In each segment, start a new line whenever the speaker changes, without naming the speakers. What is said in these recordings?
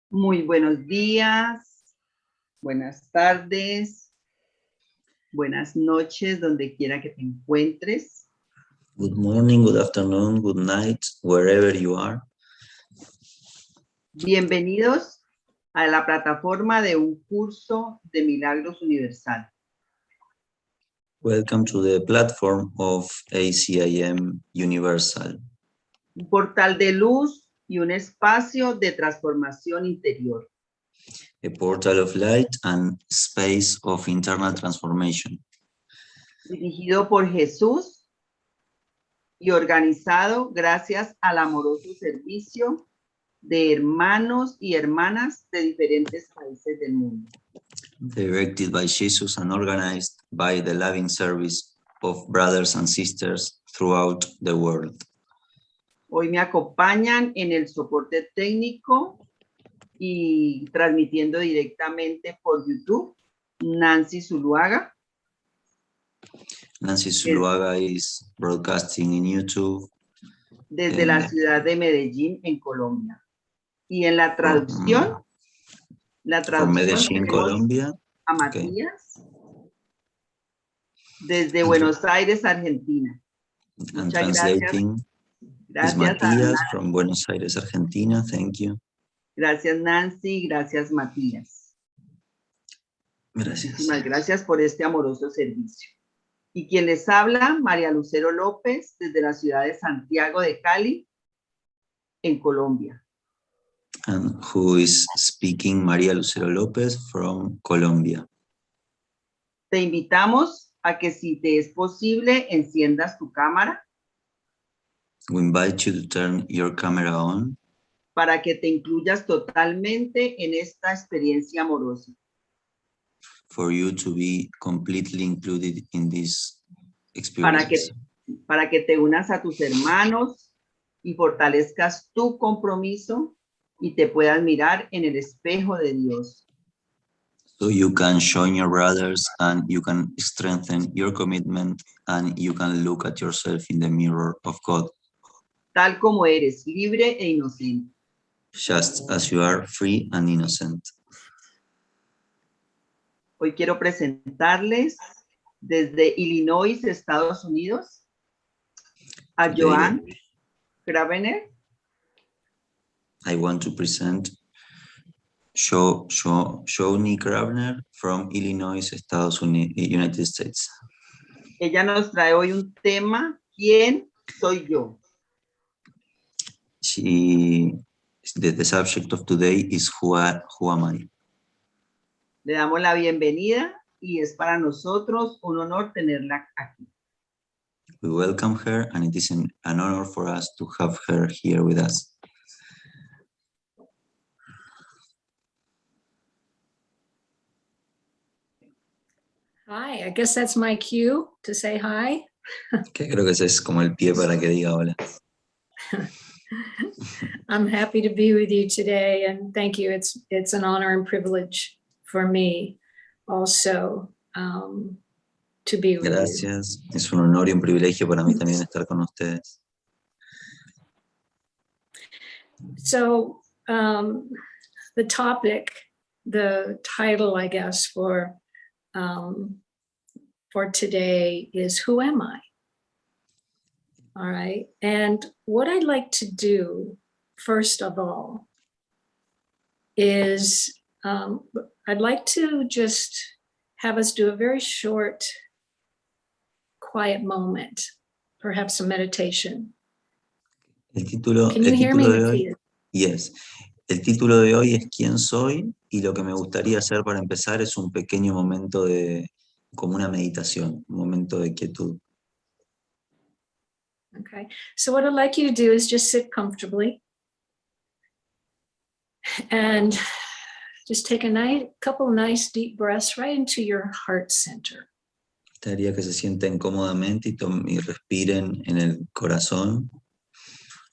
Muy buenos días, buenas tardes, buenas noches, donde quiera que te encuentres.
Good morning, good afternoon, good night, wherever you are.
Bienvenidos a la plataforma de un curso de milagros universal.
Welcome to the platform of ACIM Universal.
Un portal de luz y un espacio de transformación interior.
A portal of light and space of internal transformation.
Dirigido por Jesús y organizado gracias al amoroso servicio de hermanos y hermanas de diferentes países del mundo.
Directed by Jesus and organized by the loving service of brothers and sisters throughout the world.
Hoy me acompañan en el soporte técnico y transmitiendo directamente por YouTube, Nancy Zuluaga.
Nancy Zuluaga is broadcasting in YouTube.
Desde la ciudad de Medellín, en Colombia. Y en la traducción,
Medellín, Colombia.
A Matías, desde Buenos Aires, Argentina.
And
Muchas
translating
gracias.
Is Matías from Buenos Aires, Argentina. Thank you.
Gracias, Nancy. Gracias, Matías.
Gracias.
Muchísimas gracias por este amoroso servicio. Y quien les habla, María Lucero López, desde la ciudad de Santiago de Cali, en Colombia.
And who is speaking? María Lucero López from Colombia.
Te invitamos a que, si te es posible, enciendas tu cámara.
We invite you to turn your camera on.
Para que te incluyas totalmente en esta experiencia amorosa.
For you to be completely included in this experience.
Para que te unas a tus hermanos y fortalezcas tu compromiso y te puedas mirar en el espejo de Dios.
So you can join your brothers and you can strengthen your commitment and you can look at yourself in the mirror of God.
Tal como eres, libre e inocente.
Just as you are, free and innocent.
Hoy quiero presentarles desde Illinois, Estados Unidos, a Joany Cravener.
I want to present Joany Cravener from Illinois, Estados Unidos, United States.
Ella nos trae hoy un tema, ¿Quién soy yo?
The subject of today is who am I?
Le damos la bienvenida y es para nosotros un honor tenerla aquí.
We welcome her and it is an honor for us to have her here with us.
Hi, I guess that's my cue to say hi.
Que creo que ese es como el pie para que diga hola.
I'm happy to be with you today and thank you. It's an honor and privilege for me also to be with
Gracias. You. Es un honor y un privilegio para mí también estar con ustedes.
So the topic, the title, I guess, for today is Who Am I? All right. And what I'd like to do, first of all, is I'd like to just have us do a very short, quiet moment, perhaps a meditation.
Can you
hear me, Matías?
Yes. El título de hoy es ¿Quién soy? Y lo que me gustaría hacer para empezar es un pequeño momento de, como una meditación, un momento de quietud.
Okay, so what I'd like you to do is just sit comfortably and just take a couple nice deep breaths right into your heart center.
Gustaría que se sienten cómodamente y respiren en el corazón,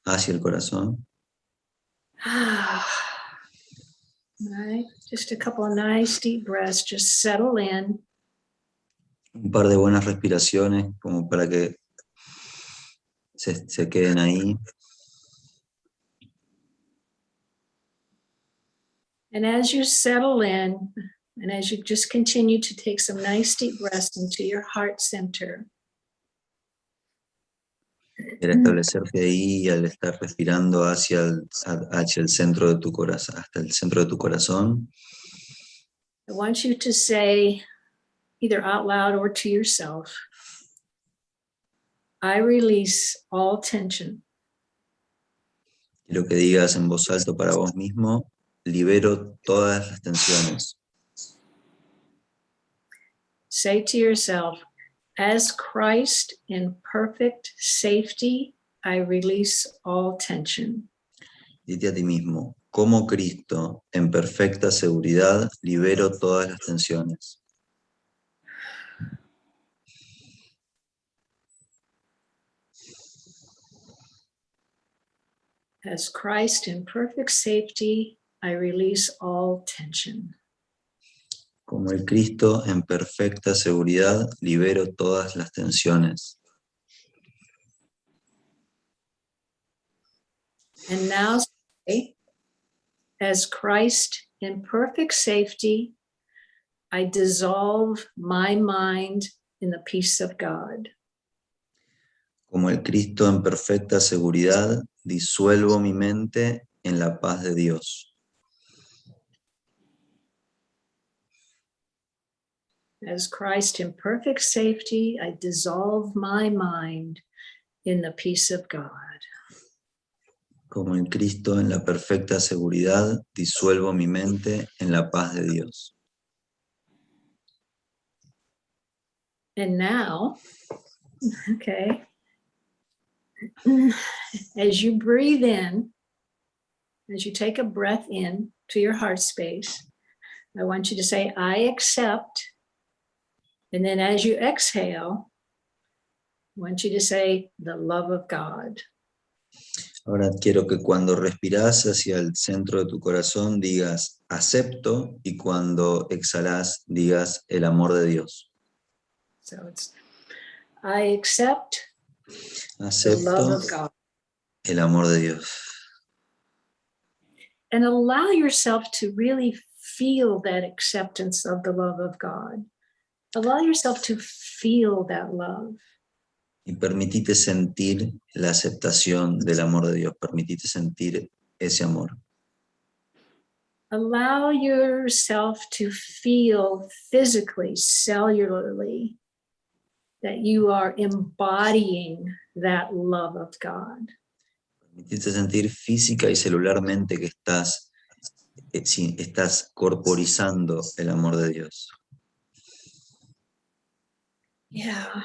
hacia el corazón.
Right, just a couple of nice deep breaths, just settle in.
Un par de buenas respiraciones como para que se queden ahí.
And as you settle in, and as you just continue to take some nice deep breaths into your heart center,
Al establecerte ahí, al estar respirando hacia el centro de tu corazón, hasta el centro de tu corazón,
I want you to say, either out loud or to yourself, I release all tension.
quiero que digas en voz alta para vos mismo, libero todas las tensiones.
Say to yourself, as Christ in perfect safety, I release all tension.
Dite a ti mismo, como Cristo, en perfecta seguridad, libero todas las tensiones.
As Christ in perfect safety, I release all tension.
Como el Cristo, en perfecta seguridad, libero todas las tensiones.
And now say, as Christ in perfect safety, I dissolve my mind in the peace of God.
Como el Cristo, en perfecta seguridad, disuelvo mi mente en la paz de Dios.
As Christ in perfect safety, I dissolve my mind in the peace of God.
Como el Cristo, en la perfecta seguridad, disuelvo mi mente en la paz de Dios.
And now, okay, as you breathe in, as you take a breath in to your heart space, I want you to say, I accept. And then as you exhale, I want you to say, the love of God.
Ahora quiero que cuando respirás hacia el centro de tu corazón digas acepto y cuando exhalás digas el amor de Dios.
So it's, I accept the love
Acepto
of God.
el amor de Dios.
And allow yourself to really feel that acceptance of the love of God. Allow yourself to feel that love.
Y permitite sentir la aceptación del amor de Dios. Permitite sentir ese amor.
Allow yourself to feel physically, cellularly, that you are embodying that love of God.
Permitite sentir física y celularmente que estás corporizando el amor de Dios.
Yeah.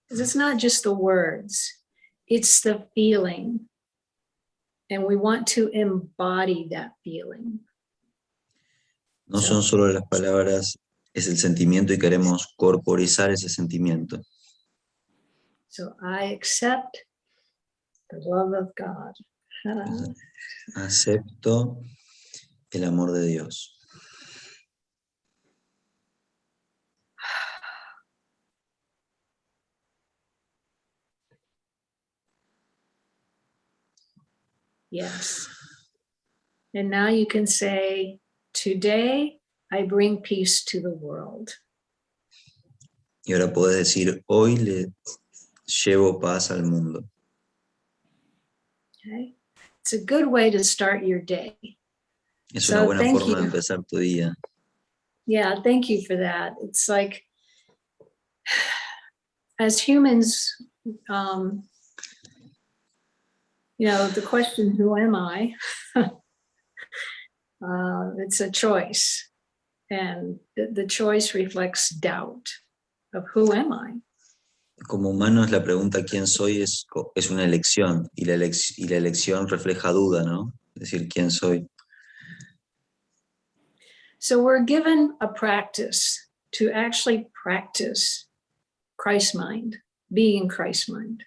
Because it's not just the words, it's the feeling. And we want to embody that feeling.
No son solo las palabras, es el sentimiento y queremos corporizar ese sentimiento.
So I accept the love of God.
Acepto el amor de Dios.
Yes. And now you can say, today I bring peace to the world.
Y ahora podés decir, hoy le llevo paz al mundo.
Okay. It's a good way to start your day.
Es una buena forma de empezar tu día.
Yeah, thank you for that. It's like, as humans, the question, who am I? It's a choice. And the choice reflects doubt of who am I?
Como humanos la pregunta ¿quién soy? Es una elección y la elección refleja duda, ¿no? Es decir, ¿quién soy?
So we're given a practice to actually practice Christ mind, being Christ mind.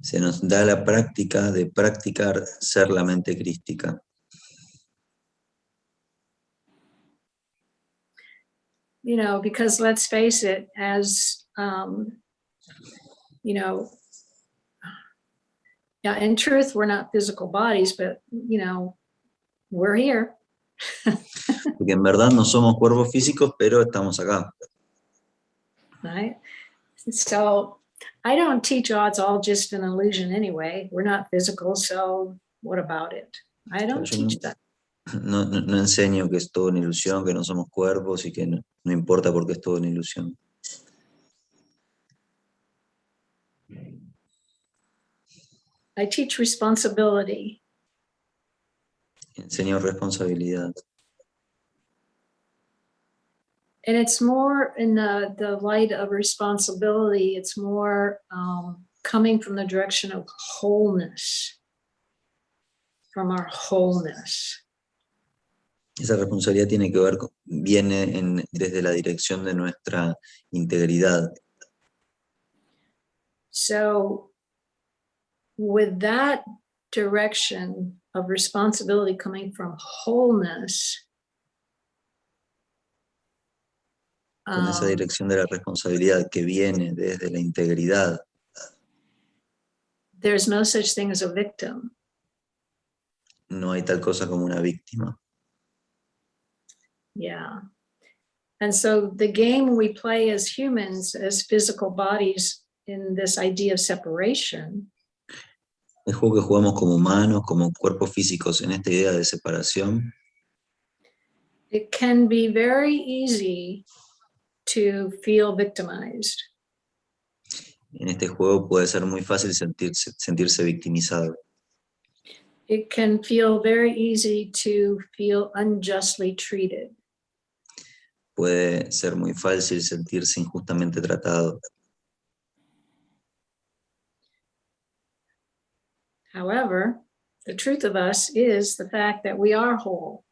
Se nos da la práctica de practicar ser la mente crística.
Because let's face it, as, in truth, we're not physical bodies, but, we're here.
Porque en verdad no somos cuerpos físicos, pero estamos acá.
Right? So I don't teach, oh, it's all just an illusion anyway. We're not physical, so what about it? I don't
Yo
teach that.
no enseño que es todo una ilusión, que no somos cuerpos y que no importa porque es todo una ilusión.
I teach responsibility.
Enseño responsabilidad.
And it's more in the light of responsibility, it's more coming from the direction of wholeness, from our wholeness.
Esa responsabilidad tiene que ver, viene desde la dirección de nuestra integridad.
So with that direction of responsibility coming from wholeness,
Con esa dirección de la responsabilidad que viene desde la integridad,
there's no such thing as a victim.
no hay tal cosa como una víctima.
Yeah. And so the game we play as humans, as physical bodies in this idea of separation,
El juego que jugamos como humanos, como cuerpos físicos en esta idea de separación,
it can be very easy to feel victimized.
en este juego puede ser muy fácil sentirse victimizado.
It can feel very easy to feel unjustly treated.
Puede ser muy fácil sentirse injustamente tratado.
However, the truth of us is the fact that we are whole.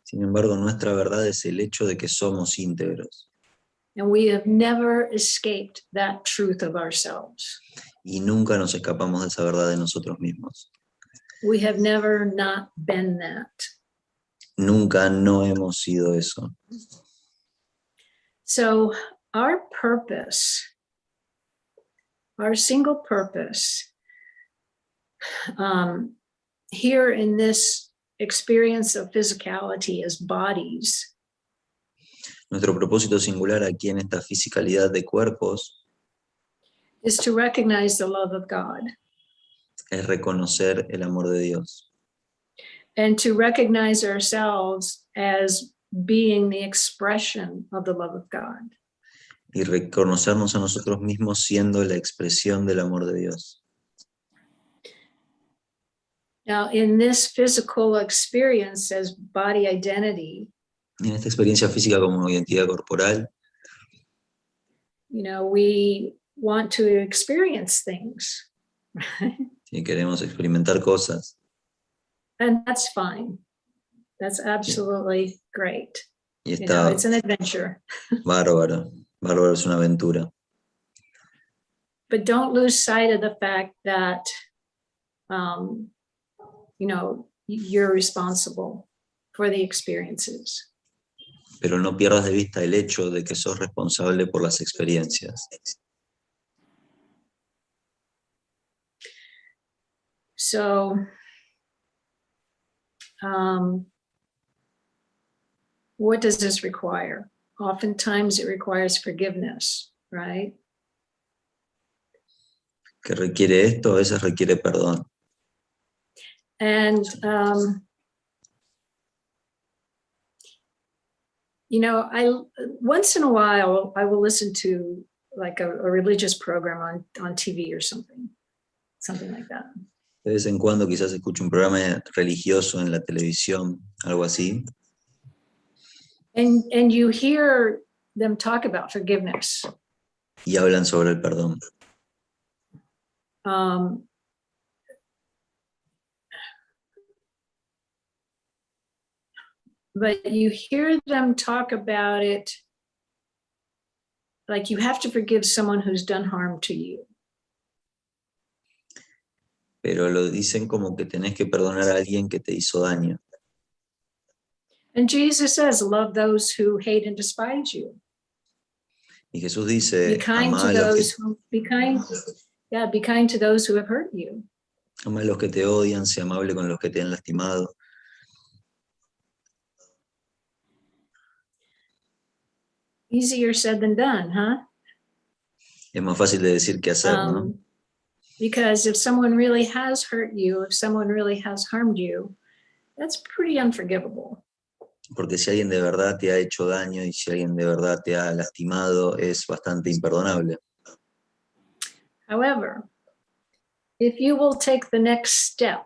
Sin embargo, nuestra verdad es el hecho de que somos íntegros.
And we have never escaped that truth of ourselves.
Y nunca nos escapamos de esa verdad de nosotros mismos.
We have never not been that.
Nunca no hemos sido eso.
So our purpose, our single purpose, here in this experience of physicality as bodies,
Nuestro propósito singular aquí en esta fisicalidad de cuerpos
is to recognize the love of God
es reconocer el amor de Dios
and to recognize ourselves as being the expression of the love of God.
y reconocernos a nosotros mismos siendo la expresión del amor de Dios.
Now, in this physical experience as body identity,
En esta experiencia física como identidad corporal,
you know, we want to experience things,
si queremos experimentar cosas,
and that's fine. That's absolutely great.
y
You know,
está
it's an adventure.
bárbaro, bárbaro es una aventura.
But don't lose sight of the fact that, you know, you're responsible for the experiences.
Pero no pierdas de vista el hecho de que sos responsable por las experiencias.
So, what does this require? Oftentimes it requires forgiveness, right?
¿Qué requiere esto? A veces requiere perdón.
And, you know, once in a while, I will listen to like a religious program on TV or something like that.
De vez en cuando quizás escucho un programa religioso en la televisión, algo así.
And you hear them talk about forgiveness.
Y hablan sobre el perdón.
But you hear them talk about it like you have to forgive someone who's done harm to you.
Pero lo dicen como que tenés que perdonar a alguien que te hizo daño.
And Jesus says, love those who hate and despise you.
Y Jesús dice,
Be kind
ama
to
a los
those who, be kind to those who have hurt you.
Ama a los que te odian, sé amable con los que te han lastimado.
Easier said than done, huh?
Es más fácil de decir que hacer, ¿no?
Because if someone really has hurt you, if someone really has harmed you, that's pretty unforgivable.
Porque si alguien de verdad te ha hecho daño y si alguien de verdad te ha lastimado, es bastante imperdonable.
However, if you will take the next step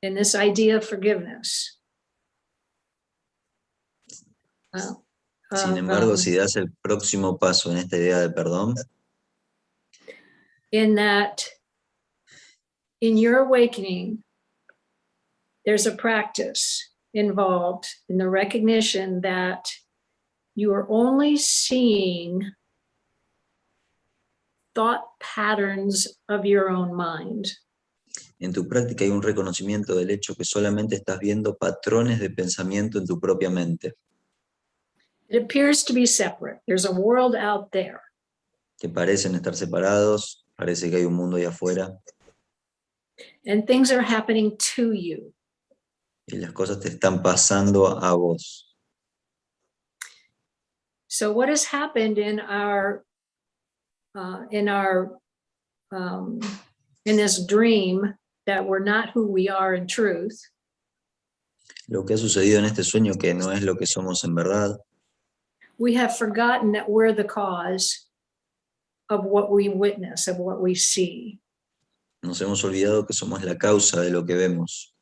in this idea of forgiveness,
Sin embargo, si das el próximo paso en esta idea de perdón,
in that in your awakening, there's a practice involved in the recognition that you are only seeing thought patterns of your own mind.
en tu práctica hay un reconocimiento del hecho que solamente estás viendo patrones de pensamiento en tu propia mente,
It appears to be separate. There's a world out there.
que parecen estar separados, parece que hay un mundo ahí afuera,
And things are happening to you.
y las cosas te están pasando a vos.
So what has happened in this dream that we're not who we are in truth,
Lo que ha sucedido en este sueño, que no es lo que somos en verdad,
we have forgotten that we're the cause of what we witness, of what we see.
nos hemos olvidado que somos la causa de lo que vemos.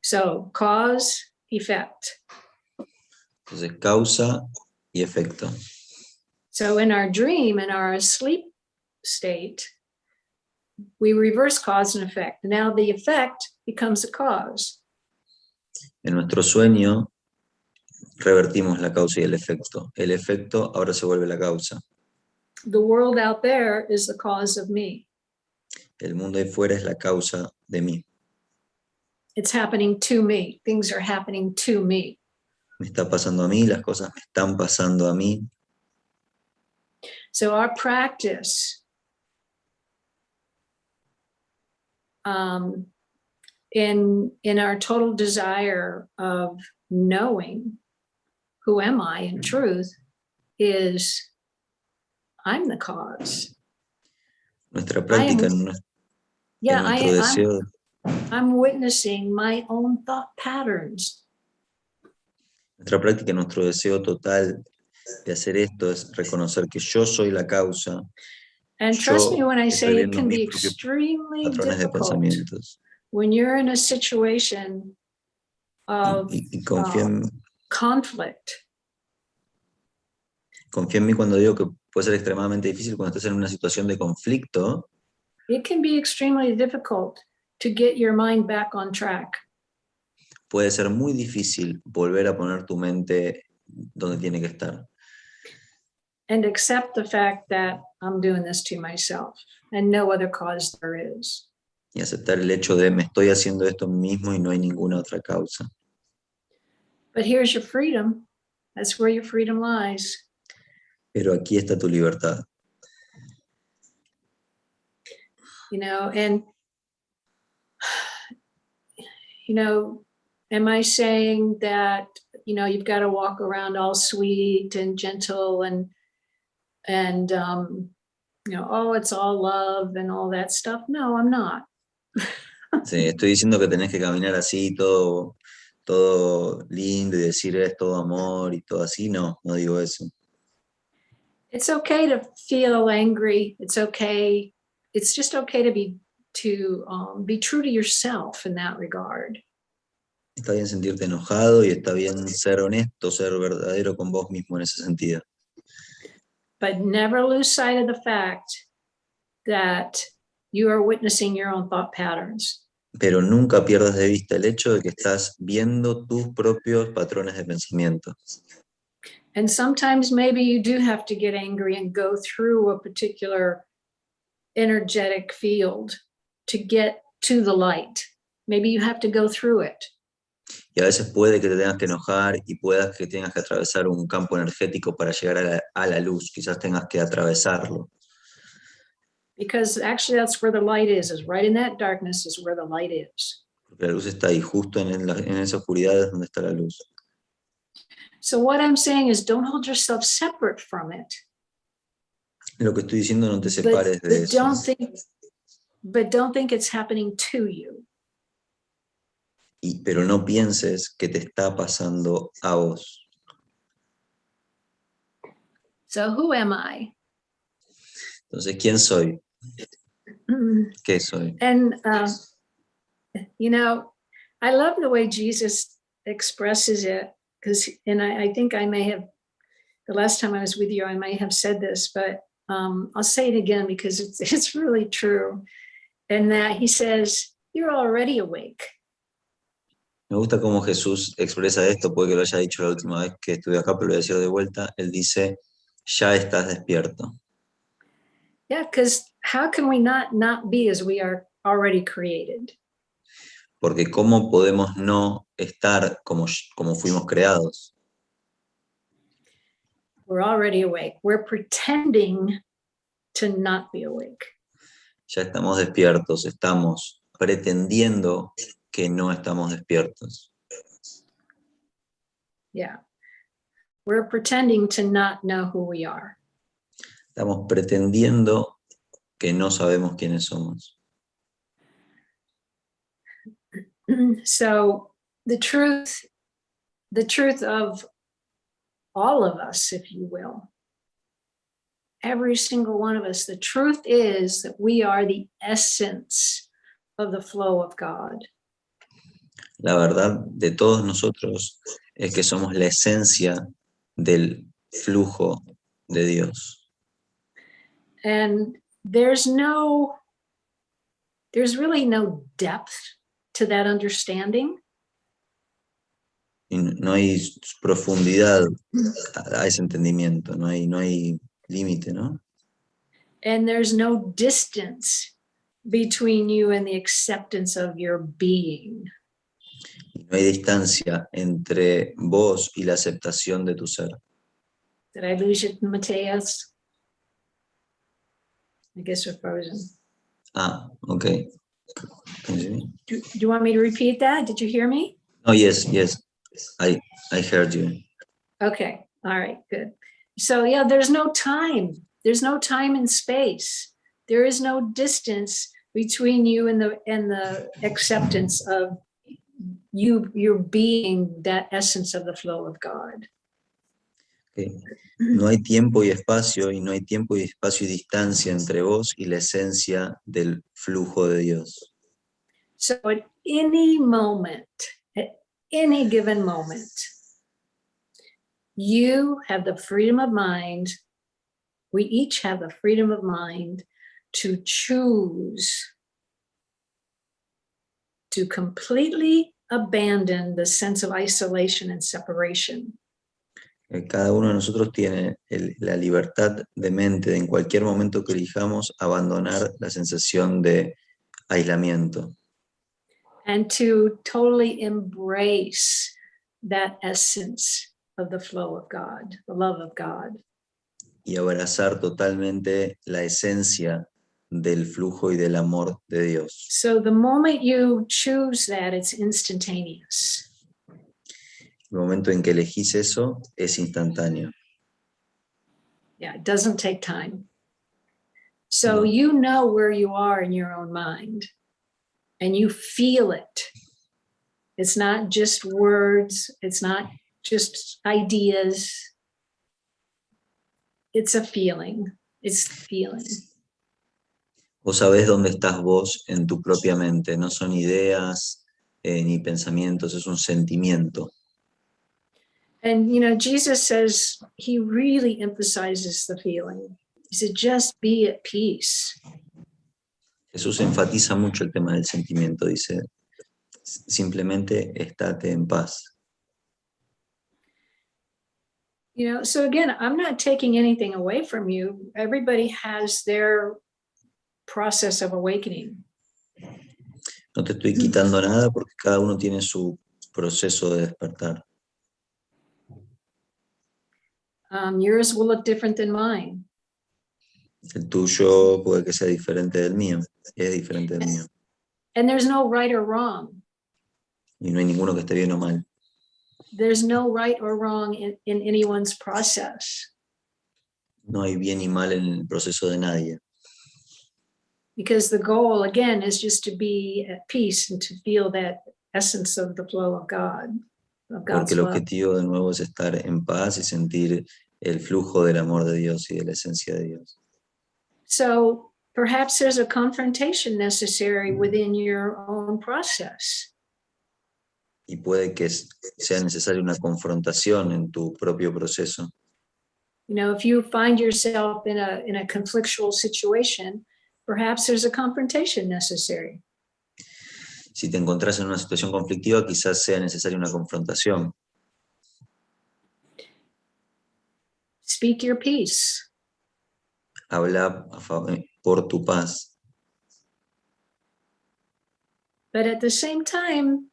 So cause, effect.
Entonces, causa y efecto.
So in our dream, in our sleep state, we reverse cause and effect. Now the effect becomes a cause.
En nuestro sueño, revertimos la causa y el efecto. El efecto ahora se vuelve la causa.
The world out there is the cause of me.
El mundo ahí fuera es la causa de mí.
It's happening to me. Things are happening to me.
Me está pasando a mí, las cosas me están pasando a mí.
So our practice in our total desire of knowing who am I in truth is I'm the cause.
Nuestra práctica, nuestro deseo.
I'm witnessing my own thought patterns.
Nuestra práctica, nuestro deseo total de hacer esto es reconocer que yo soy la causa.
And trust me when I
Estoy
say it
viendo
can
mis
be
propios
extremely
patrones de
difficult
pensamientos.
when you're in a situation of
Y confía
conflict.
en mí cuando digo que puede ser extremadamente difícil cuando estás en una situación de conflicto.
It can be extremely difficult to get your mind back on track.
Puede ser muy difícil volver a poner tu mente donde tiene que estar.
And accept the fact that I'm doing this to myself and no other cause there is.
Y aceptar el hecho de me estoy haciendo esto mismo y no hay ninguna otra causa.
But here's your freedom. That's where your freedom lies.
Pero aquí está tu libertad.
You know, and, you know, am I saying that, you know, you've got to walk around all sweet and gentle and you know, oh, it's all love and all that stuff? No, I'm not.
Sí, estoy diciendo que tenés que caminar así, todo lindo y decir es todo amor y todo así. No digo eso.
It's okay to feel angry. It's okay. It's just okay to be true to yourself in that regard.
Está bien sentirte enojado y está bien ser honesto, ser verdadero con vos mismo en ese sentido.
But never lose sight of the fact that you are witnessing your own thought patterns.
Pero nunca pierdas de vista el hecho de que estás viendo tus propios patrones de pensamiento.
And sometimes maybe you do have to get angry and go through a particular energetic field to get to the light. Maybe you have to go through it.
Y a veces puede que te tengas que enojar y puedas que tengas que atravesar un campo energético para llegar a la luz. Quizás tengas que atravesarlo.
Because actually that's where the light is right in that darkness is where the light is.
Porque la luz está ahí, justo en esa oscuridad es donde está la luz.
So what I'm saying is don't hold yourself separate from it.
Lo que estoy diciendo, no te separes de eso.
But don't think it's happening to you.
Pero no pienses que te está pasando a vos.
So who am I?
Entonces, ¿quién soy? ¿Qué soy?
And, you know, I love the way Jesus expresses it, because, and I think I may have, the last time I was with you, I may have said this, but I'll say it again because it's really true. And that he says, you're already awake.
Me gusta cómo Jesús expresa esto, puede que lo haya dicho la última vez que estuve acá, pero lo voy a decir de vuelta. Él dice, ya estás despierto.
Yeah, because how can we not be as we are already created?
Porque ¿cómo podemos no estar como fuimos creados?
We're already awake. We're pretending to not be awake.
Ya estamos despiertos, estamos pretendiendo que no estamos despiertos.
Yeah. We're pretending to not know who we are.
Estamos pretendiendo que no sabemos quiénes somos.
So the truth of all of us, if you will, every single one of us, the truth is that we are the essence of the flow of God.
La verdad de todos nosotros es que somos la esencia del flujo de Dios.
And there's really no depth to that understanding.
Y no hay profundidad a ese entendimiento, no hay límite, ¿no?
And there's no distance between you and the acceptance of your being.
No hay distancia entre vos y la aceptación de tu ser.
Did I lose you, Mateus? I guess we're frozen.
Ah, okay.
Do you want me to repeat that? Did you hear me?
Oh, yes. I heard you.
Okay, all right, good. So yeah, there's no time. There's no time and space. There is no distance between you and the acceptance of you being that essence of the flow of God.
Okay. No hay tiempo y espacio, y no hay tiempo y espacio y distancia entre vos y la esencia del flujo de Dios.
So at any moment, at any given moment, you have the freedom of mind, we each have the freedom of mind to choose to completely abandon the sense of isolation and separation.
Cada uno de nosotros tiene la libertad de mente de en cualquier momento que elijamos abandonar la sensación de aislamiento.
And to totally embrace that essence of the flow of God, the love of God.
Y abrazar totalmente la esencia del flujo y del amor de Dios.
So the moment you choose that, it's instantaneous.
El momento en que elegís eso es instantáneo.
Yeah, it doesn't take time. So you know where you are in your own mind and you feel it. It's not just words. It's not just ideas. It's a feeling. It's feeling.
Vos sabés dónde estás vos en tu propia mente. No son ideas ni pensamientos, es un sentimiento.
And, you know, Jesus says he really emphasizes the feeling. He said, just be at peace.
Jesús enfatiza mucho el tema del sentimiento. Dice, simplemente estate en paz.
You know, so again, I'm not taking anything away from you. Everybody has their process of awakening.
No te estoy quitando nada porque cada uno tiene su proceso de despertar.
Yours will look different than mine.
El tuyo puede que sea diferente del mío, es diferente del mío.
And there's no right or wrong.
Y no hay ninguno que esté bien o mal.
There's no right or wrong in anyone's process.
No hay bien y mal en el proceso de nadie.
Because the goal, again, is just to be at peace and to feel that essence of the flow of God, of God's
Porque el
love.
objetivo de nuevo es estar en paz y sentir el flujo del amor de Dios y de la esencia de Dios.
So perhaps there's a confrontation necessary within your own process.
Y puede que sea necesaria una confrontación en tu propio proceso.
You know, if you find yourself in a conflictual situation, perhaps there's a confrontation necessary.
Si te encontrás en una situación conflictiva, quizás sea necesaria una confrontación.
Speak your peace.
Habla por tu paz.
But at the same time,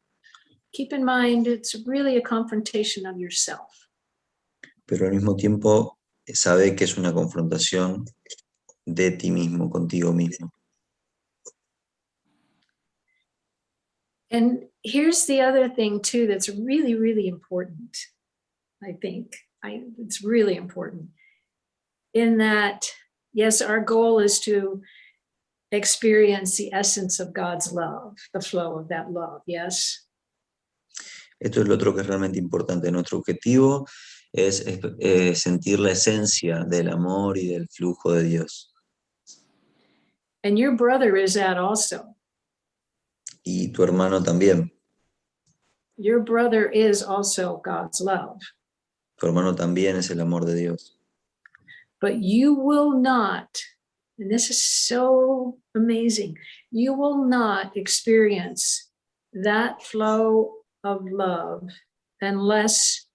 keep in mind, it's really a confrontation of yourself.
Pero al mismo tiempo, sabe que es una confrontación de ti mismo, contigo mismo.
And here's the other thing too that's really, really important, I think. It's really important in that, yes, our goal is to experience the essence of God's love, the flow of that love, yes?
Esto es lo otro que es realmente importante. Nuestro objetivo es sentir la esencia del amor y del flujo de Dios.
And your brother is that also.
Y tu hermano también.
Your brother is also God's love.
Tu hermano también es el amor de Dios.
But you will not, and this is so amazing, you will not experience that flow of love unless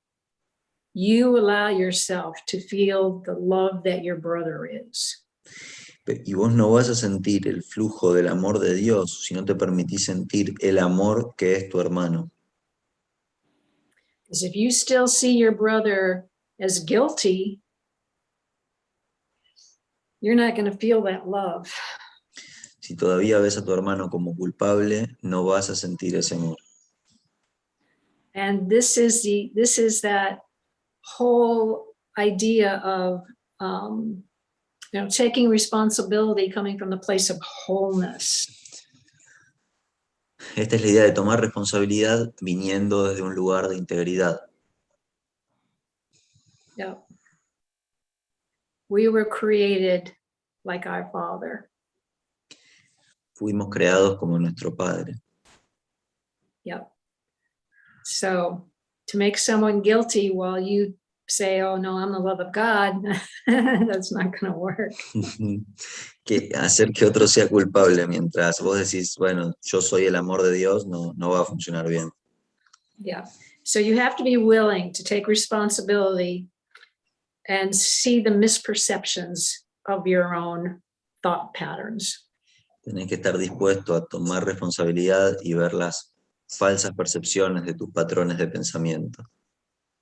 you allow yourself to feel the love that your brother is.
Y vos no vas a sentir el flujo del amor de Dios si no te permitís sentir el amor que es tu hermano.
Because if you still see your brother as guilty, you're not going to feel that love.
Si todavía ves a tu hermano como culpable, no vas a sentir ese amor.
And this is that whole idea of taking responsibility coming from the place of wholeness.
Esta es la idea de tomar responsabilidad viniendo desde un lugar de integridad.
Yep. We were created like our Father.
Fuimos creados como nuestro Padre.
Yep. So to make someone guilty while you say, oh no, I'm the love of God, that's not going to work.
Que hacer que otro sea culpable mientras vos decís, bueno, yo soy el amor de Dios, no va a funcionar bien.
Yeah. So you have to be willing to take responsibility and see the misperceptions of your own thought patterns.
Tenés que estar dispuesto a tomar responsabilidad y ver las falsas percepciones de tus patrones de pensamiento.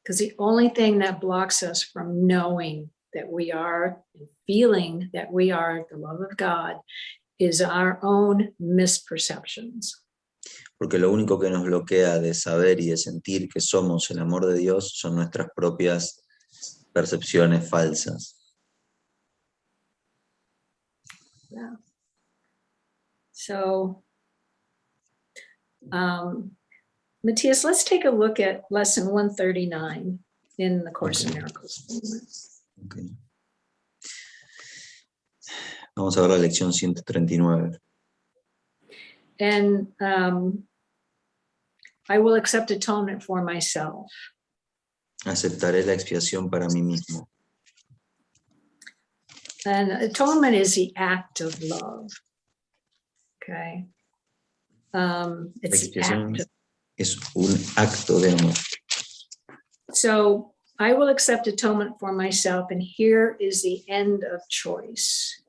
Because the only thing that blocks us from knowing that we are, and feeling that we are the love of God, is our own misperceptions.
Porque lo único que nos bloquea de saber y de sentir que somos el amor de Dios son nuestras propias percepciones falsas.
Yeah. So, Matthias, let's take a look at lesson 139 in the Course in Miracles.
Okay. Vamos a ver la lección 139.
And I will accept atonement for myself.
Aceptaré la expiación para mí mismo.
And atonement is the act of love. Okay. It's the act of,
es un acto de amor.
so I will accept atonement for myself, and here is the end of choice.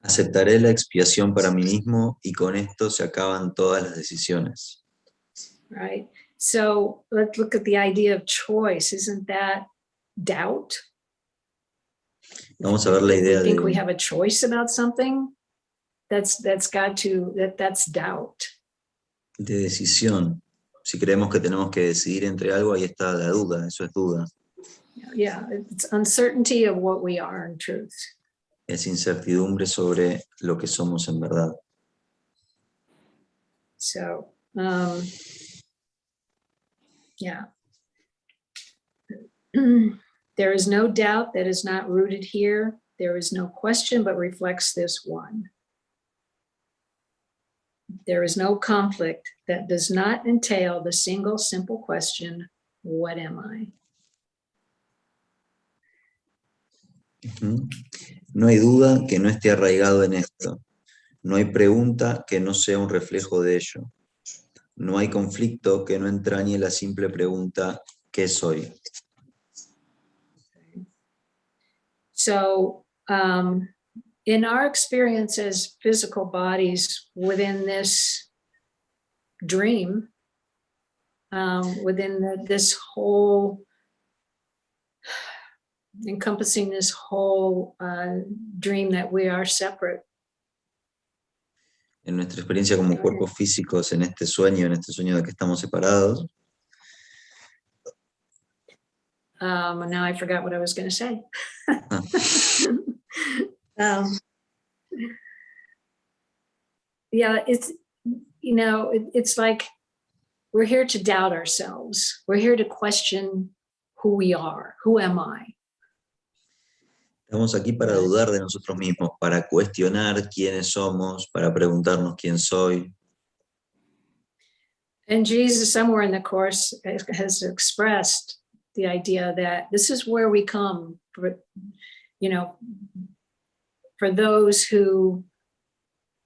Aceptaré la expiación para mí mismo y con esto se acaban todas las decisiones.
Right? So let's look at the idea of choice. Isn't that doubt?
Vamos a ver la
If we
idea
think we
de,
have a choice about something, that's doubt.
de decisión. Si creemos que tenemos que decidir entre algo, ahí está la duda, eso es duda.
Yeah, it's uncertainty of what we are in truth.
Es incertidumbre sobre lo que somos en verdad.
So, yeah. There is no doubt that is not rooted here. There is no question but reflects this one. There is no conflict that does not entail the single simple question, what am I?
No hay duda que no esté arraigado en esto. No hay pregunta que no sea un reflejo de ello. No hay conflicto que no entrañe la simple pregunta, ¿qué soy?
So, in our experience as physical bodies within this dream, within this whole, encompassing this whole dream that we are separate.
En nuestra experiencia como cuerpos físicos en este sueño de que estamos separados.
Now I forgot what I was going to say. Yeah, it's, you know, it's like we're here to doubt ourselves. We're here to question who we are. Who am I?
Estamos aquí para dudar de nosotros mismos, para cuestionar quiénes somos, para preguntarnos quién soy.
And Jesus, somewhere in the Course, has expressed the idea that this is where we come, for, you know, for those who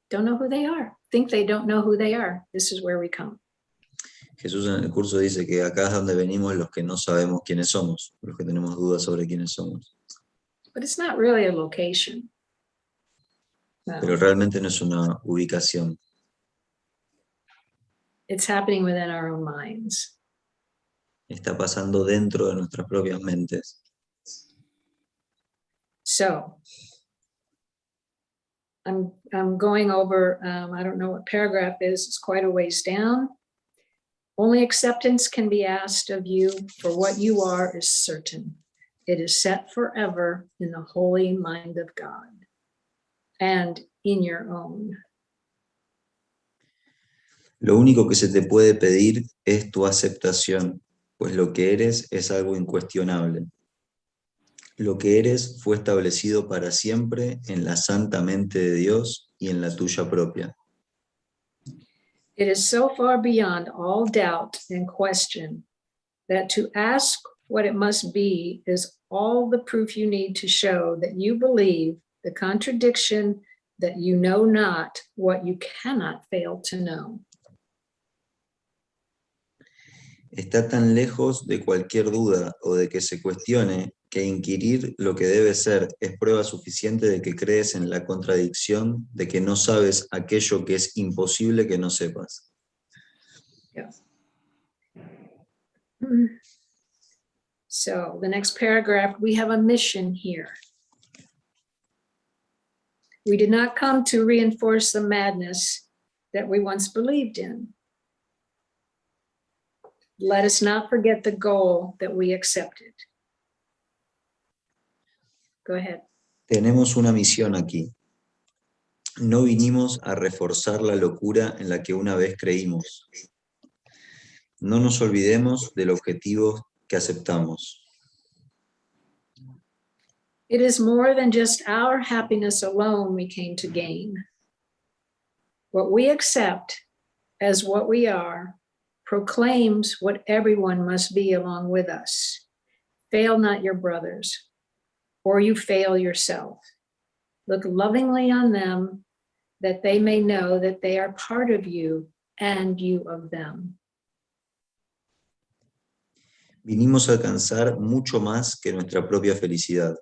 don't know who they are, think they don't know who they are. This is where we come.
Jesús en el curso dice que acá es donde venimos los que no sabemos quiénes somos, los que tenemos dudas sobre quiénes somos.
But it's not really a location. No.
Pero realmente no es una ubicación.
It's happening within our own minds.
Está pasando dentro de nuestras propias mentes.
So, I'm going over, I don't know what paragraph is, it's quite a ways down. Only acceptance can be asked of you, for what you are is certain. It is set forever in the holy mind of God and in your own.
Lo único que se te puede pedir es tu aceptación, pues lo que eres es algo incuestionable. Lo que eres fue establecido para siempre en la santa mente de Dios y en la tuya propia.
It is so far beyond all doubt and question that to ask what it must be is all the proof you need to show that you believe the contradiction that you know not what you cannot fail to know.
Está tan lejos de cualquier duda o de que se cuestione que inquirir lo que debe ser es prueba suficiente de que crees en la contradicción de que no sabes aquello que es imposible que no sepas.
Yeah. So the next paragraph, we have a mission here. We did not come to reinforce the madness that we once believed in. Let us not forget the goal that we accepted. Go ahead.
Tenemos una misión aquí. No vinimos a reforzar la locura en la que una vez creímos. No nos olvidemos del objetivo que aceptamos.
It is more than just our happiness alone we came to gain. What we accept as what we are proclaims what everyone must be along with us. Fail not your brothers, or you fail yourself. Look lovingly on them, that they may know that they are part of you and you of them.
Vinimos a alcanzar mucho más que nuestra propia felicidad.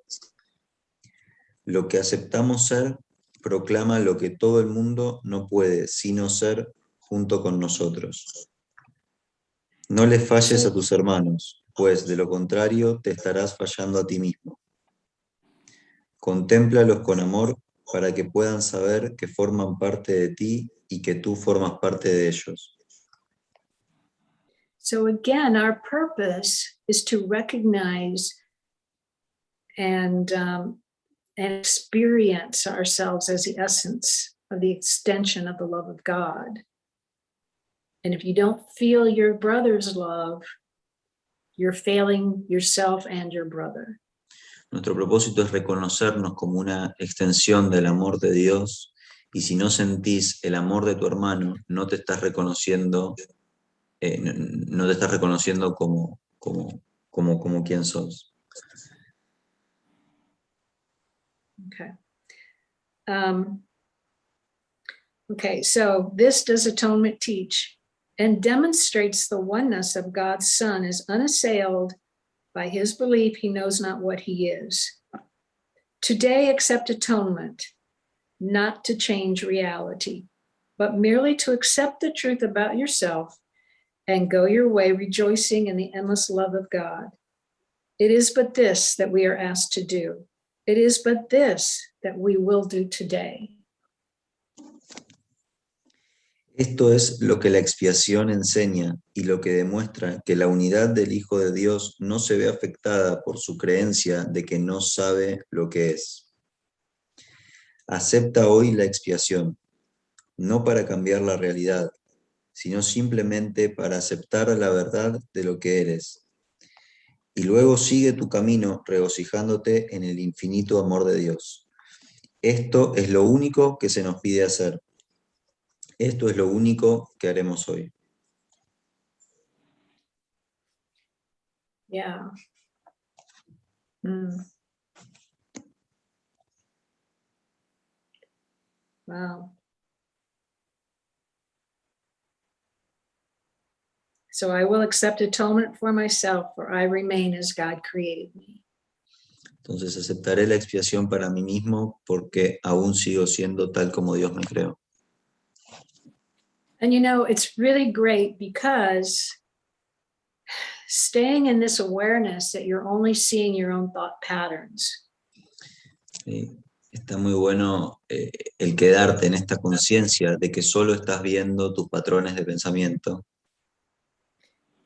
Lo que aceptamos ser proclama lo que todo el mundo no puede sino ser junto con nosotros. No les falles a tus hermanos, pues de lo contrario te estarás fallando a ti mismo. Contémplalos con amor para que puedan saber que forman parte de ti y que tú formas parte de ellos.
So again, our purpose is to recognize and experience ourselves as the essence of the extension of the love of God. And if you don't feel your brother's love, you're failing yourself and your brother.
Nuestro propósito es reconocernos como una extensión del amor de Dios, y si no sentís el amor de tu hermano, no te estás reconociendo, no te estás reconociendo como quien sos.
Okay. Okay, so this does atonement teach and demonstrates the oneness of God's Son as unassailed by his belief he knows not what he is. Today accept atonement, not to change reality, but merely to accept the truth about yourself and go your way rejoicing in the endless love of God. It is but this that we are asked to do. It is but this that we will do today.
Esto es lo que la expiación enseña y lo que demuestra que la unidad del Hijo de Dios no se ve afectada por su creencia de que no sabe lo que es. Acepta hoy la expiación, no para cambiar la realidad, sino simplemente para aceptar la verdad de lo que eres. Y luego sigue tu camino regocijándote en el infinito amor de Dios. Esto es lo único que se nos pide hacer. Esto es lo único que haremos hoy.
Yeah. Wow. So I will accept atonement for myself, for I remain as God created me.
Entonces aceptaré la expiación para mí mismo porque aún sigo siendo tal como Dios me creó.
And you know, it's really great because staying in this awareness that you're only seeing your own thought patterns.
Sí, está muy bueno el quedarte en esta conciencia de que solo estás viendo tus patrones de pensamiento.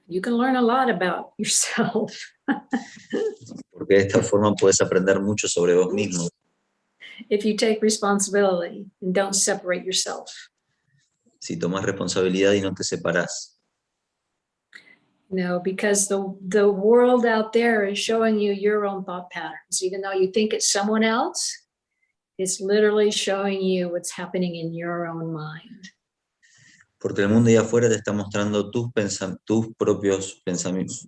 You can learn a lot about yourself.
Porque de esta forma puedes aprender mucho sobre vos mismo.
If you take responsibility and don't separate yourself.
Si tomas responsabilidad y no te separás.
No, because the world out there is showing you your own thought patterns. Even though you think it's someone else, it's literally showing you what's happening in your own mind.
Porque el mundo ahí afuera te está mostrando tus propios pensamientos.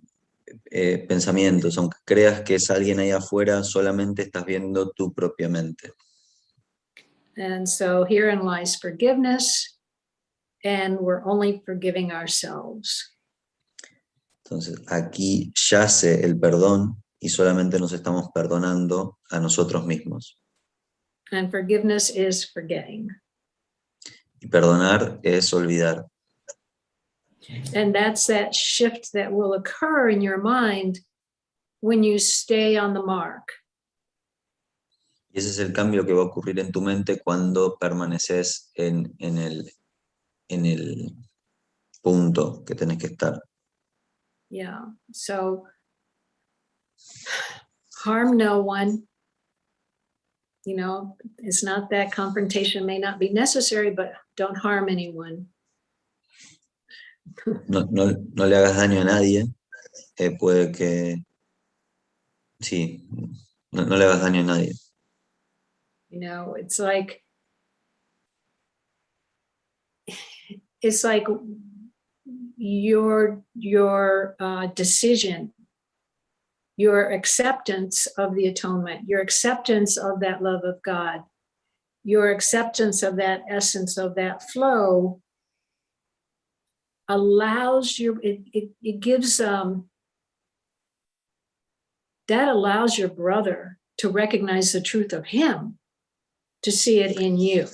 Aunque creas que es alguien ahí afuera, solamente estás viendo tu propia mente.
And so herein lies forgiveness, and we're only forgiving ourselves.
Entonces, aquí yace el perdón y solamente nos estamos perdonando a nosotros mismos.
And forgiveness is forgetting.
Y perdonar es olvidar.
And that's that shift that will occur in your mind when you stay on the mark.
Y ese es el cambio que va a ocurrir en tu mente cuando permaneces en el punto que tenés que estar.
Yeah, so harm no one. You know, it's not that confrontation may not be necessary, but don't harm anyone.
No le hagas daño a nadie. Puede que... Sí, no le hagas daño a nadie.
You know, it's like your decision, your acceptance of the atonement, your acceptance of that love of God, your acceptance of that essence of that flow allows you, it gives, that allows your brother to recognize the truth of him, to see it in you.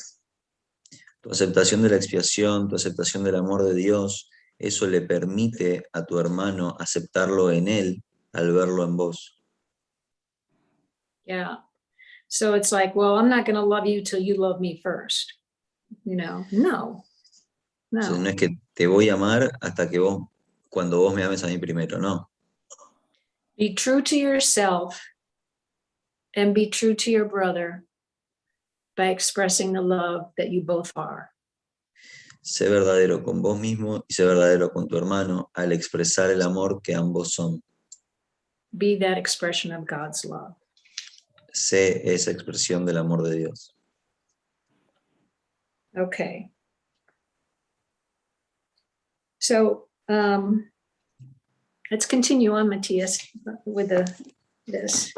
Tu aceptación de la expiación, tu aceptación del amor de Dios, eso le permite a tu hermano aceptarlo en él al verlo en vos.
Yeah. So it's like, well, I'm not going to love you till you love me first. You know, no.
Entonces, no
No.
es que te voy a amar hasta que cuando vos me ames a mí primero, no.
Be true to yourself and be true to your brother by expressing the love that you both are.
Sé verdadero con vos mismo y sé verdadero con tu hermano al expresar el amor que ambos son.
Be that expression of God's love.
Sé esa expresión del amor de Dios.
Okay. So let's continue on, Matthias, with this.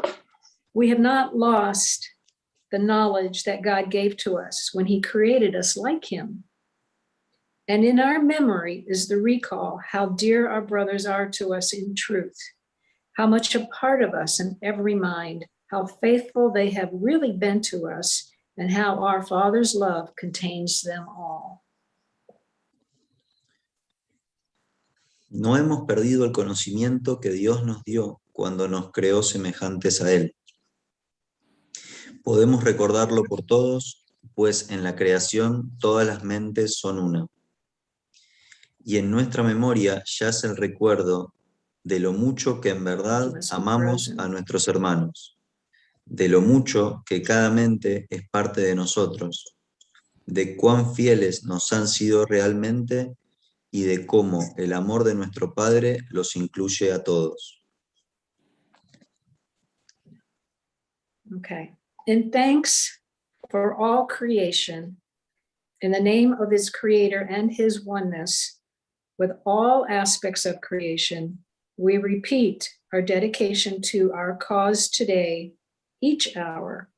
We have not lost the knowledge that God gave to us when he created us like him. And in our memory is the recall how dear our brothers are to us in truth, how much a part of us in every mind, how faithful they have really been to us, and how our Father's love contains them all.
No hemos perdido el conocimiento que Dios nos dio cuando nos creó semejantes a Él. Podemos recordarlo por todos, pues en la creación todas las mentes son una. Y en nuestra memoria yace el recuerdo de lo mucho que en verdad amamos a nuestros hermanos, de lo mucho que cada mente es parte de nosotros, de cuán fieles nos han sido realmente y de cómo el amor de nuestro Padre los incluye a todos.
Okay. In thanks for all creation, in the name of his creator and his oneness, with all aspects of creation, we repeat our dedication to our cause today, each hour,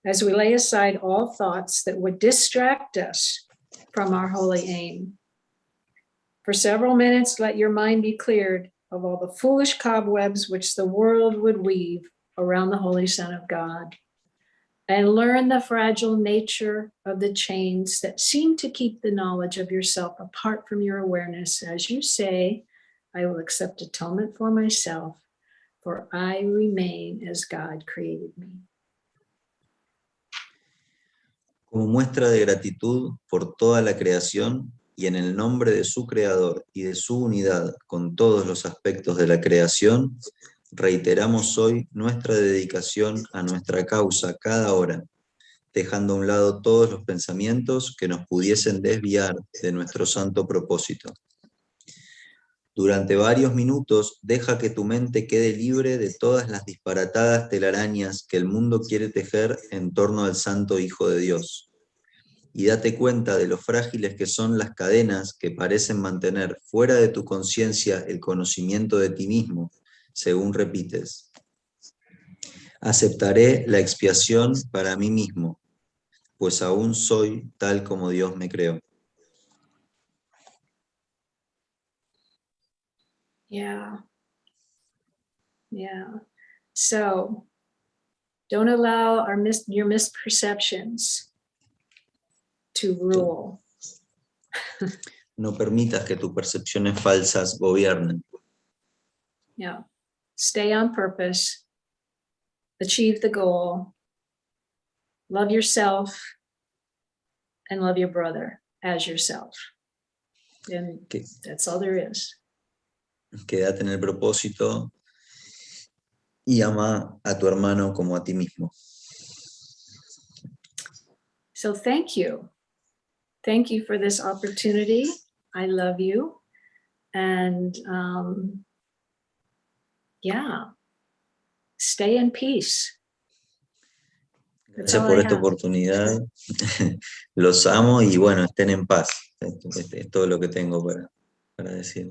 as we lay aside all thoughts that would distract us from our holy aim. For several minutes, let your mind be cleared of all the foolish cobwebs which the world would weave around the Holy Son of God, and learn the fragile nature of the chains that seem to keep the knowledge of yourself apart from your awareness. As you say, I will accept atonement for myself, for I remain as God created me.
Como muestra de gratitud por toda la creación y en el nombre de su Creador y de su unidad con todos los aspectos de la creación, reiteramos hoy nuestra dedicación a nuestra causa cada hora, dejando a un lado todos los pensamientos que nos pudiesen desviar de nuestro santo propósito. Durante varios minutos, deja que tu mente quede libre de todas las disparatadas telarañas que el mundo quiere tejer en torno al Santo Hijo de Dios. Y date cuenta de lo frágiles que son las cadenas que parecen mantener fuera de tu conciencia el conocimiento de ti mismo, según repites. Aceptaré la expiación para mí mismo, pues aún soy tal como Dios me creó.
Yeah. Yeah. So don't allow your misperceptions to rule.
No permitas que tus percepciones falsas gobiernen.
Yeah. Stay on purpose. Achieve the goal. Love yourself and love your brother as yourself. And that's all there is.
Quédate en el propósito y ama a tu hermano como a ti mismo.
So thank you. Thank you for this opportunity. I love you. And yeah, stay in peace.
Gracias por esta oportunidad. Los amo y bueno, estén en paz. Es todo lo que tengo para decir.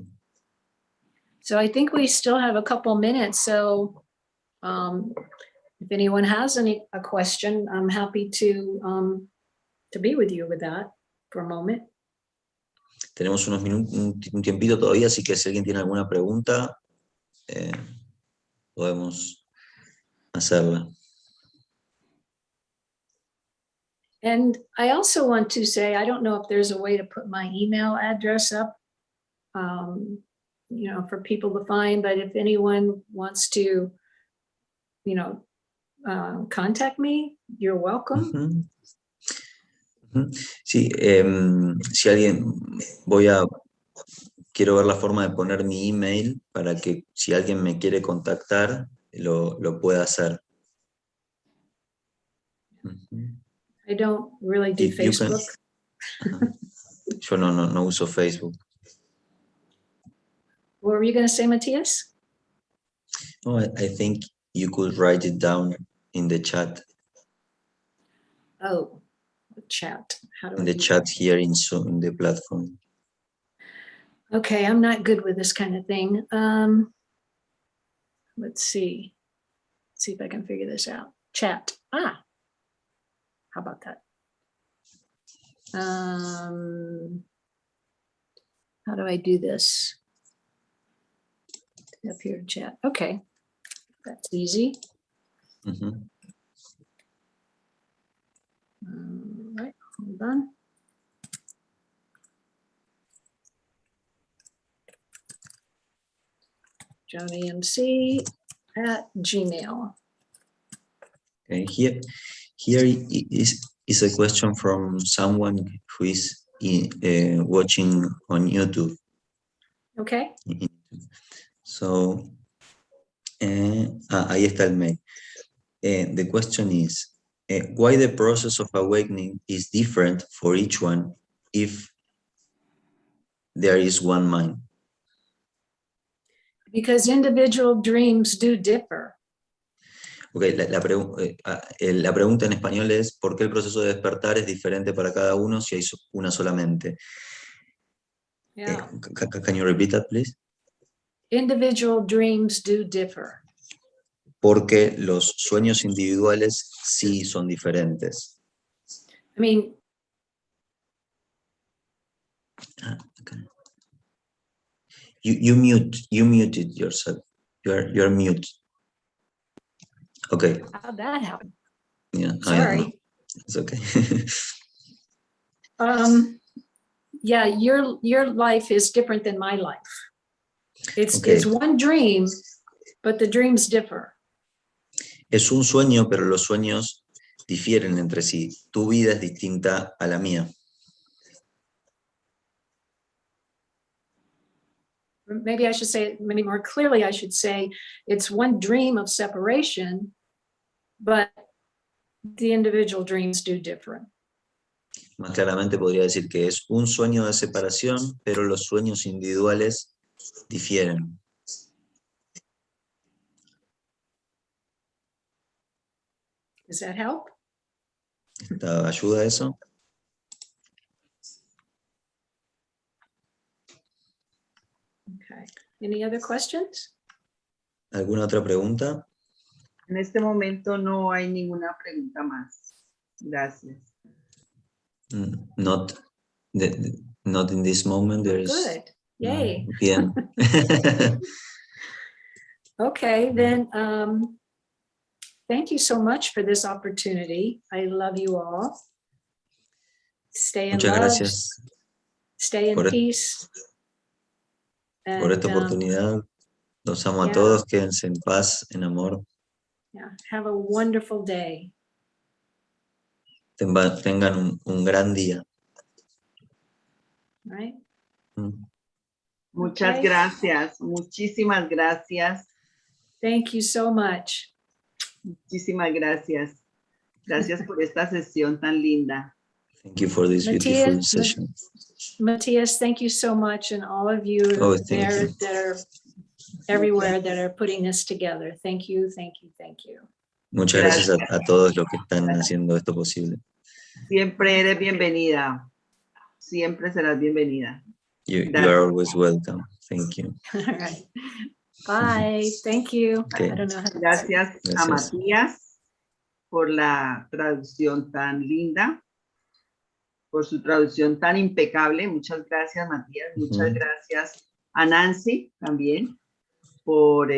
So I think we still have a couple minutes. So if anyone has a question, I'm happy to be with you with that for a moment.
Tenemos unos minutos, un tiempito todavía, así que si alguien tiene alguna pregunta, podemos hacerla.
And I also want to say, I don't know if there's a way to put my email address up, for people to find, but if anyone wants to, contact me, you're welcome.
Ujú. Ujú. Sí, si alguien, quiero ver la forma de poner mi email para que si alguien me quiere contactar, lo pueda hacer. Ujú.
I don't really do
You can-
Facebook.
Ajá. Yo no uso Facebook.
What were you going to say, Matthias?
No, I think you could write it down in the chat.
Oh, chat. How do I
In the
do
chat
that?
here in Zoom, in the platform.
Okay, I'm not good with this kind of thing. Let's see. Let's see if I can figure this out. Chat. How about that? How do I do this? Up here, chat. Okay, that's easy.
Ujú.
All right, hold on. JoanyMC@gmail.
Okay, here is a question from someone who is watching on YouTube.
Okay.
So, ahí está el mail. The question is, why the process of awakening is different for each one if there is one mind?
Because individual dreams do differ.
Okay, la pregunta en español es, ¿por qué el proceso de despertar es diferente para cada uno si hay una solamente?
Yeah.
Can you repeat that, please?
Individual dreams do differ.
Porque los sueños individuales sí son diferentes.
I mean,
Okay. You muted yourself. You're mute. Okay.
how'd that happen?
Yeah, I don't know.
Sorry.
It's okay.
Yeah, your life is different than my life. It's
Okay.
one dream, but the dreams differ.
Es un sueño, pero los sueños difieren entre sí. Tu vida es distinta a la mía.
Maybe I should say, maybe more clearly, I should say it's one dream of separation, but the individual dreams do differ.
Más claramente podría decir que es un sueño de separación, pero los sueños individuales difieren.
Does that help?
¿Ayuda eso?
Okay. Any other questions?
¿Alguna otra pregunta?
En este momento no hay ninguna pregunta más. Gracias.
Not in this moment. There is.
Good. Yay.
Bien.
Okay, then thank you so much for this opportunity. I love you all. Stay in
Muchas
love,
gracias
stay in
por-
peace.
por esta oportunidad. Los amo a todos. Quédense en paz, en amor.
Yeah, have a wonderful day.
Tengan un gran día.
Right?
Muchas
Okay.
gracias. Muchísimas gracias.
Thank you so much.
Muchísimas gracias. Gracias por esta sesión tan linda.
Thank you for this beautiful session.
Matthias, thank you so much, and all of you there that are everywhere that are putting this together. Thank you, thank you, thank you.
Muchas gracias a todos los que están haciendo esto posible.
Siempre eres bienvenida. Siempre serás bienvenida.
You are always welcome. Thank you.
All right. Bye. Thank you.
Okay.
I don't know how to
Gracias a
Gracias.
Matías por la traducción tan linda, por su traducción tan impecable. Muchas gracias, Matías. Muchas gracias a Nancy también por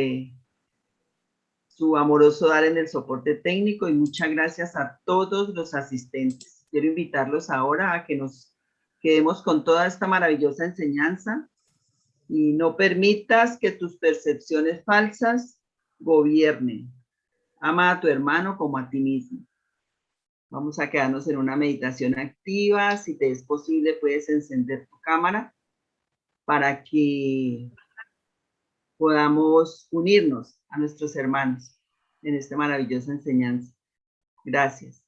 su amoroso dar en el soporte técnico, y muchas gracias a todos los asistentes. Quiero invitarlos ahora a que nos quedemos con toda esta maravillosa enseñanza y no permitas que tus percepciones falsas gobiernen. Ama a tu hermano como a ti mismo. Vamos a quedarnos en una meditación activa. Si te es posible, puedes encender tu cámara para que podamos unirnos a nuestros hermanos en esta maravillosa enseñanza. Gracias.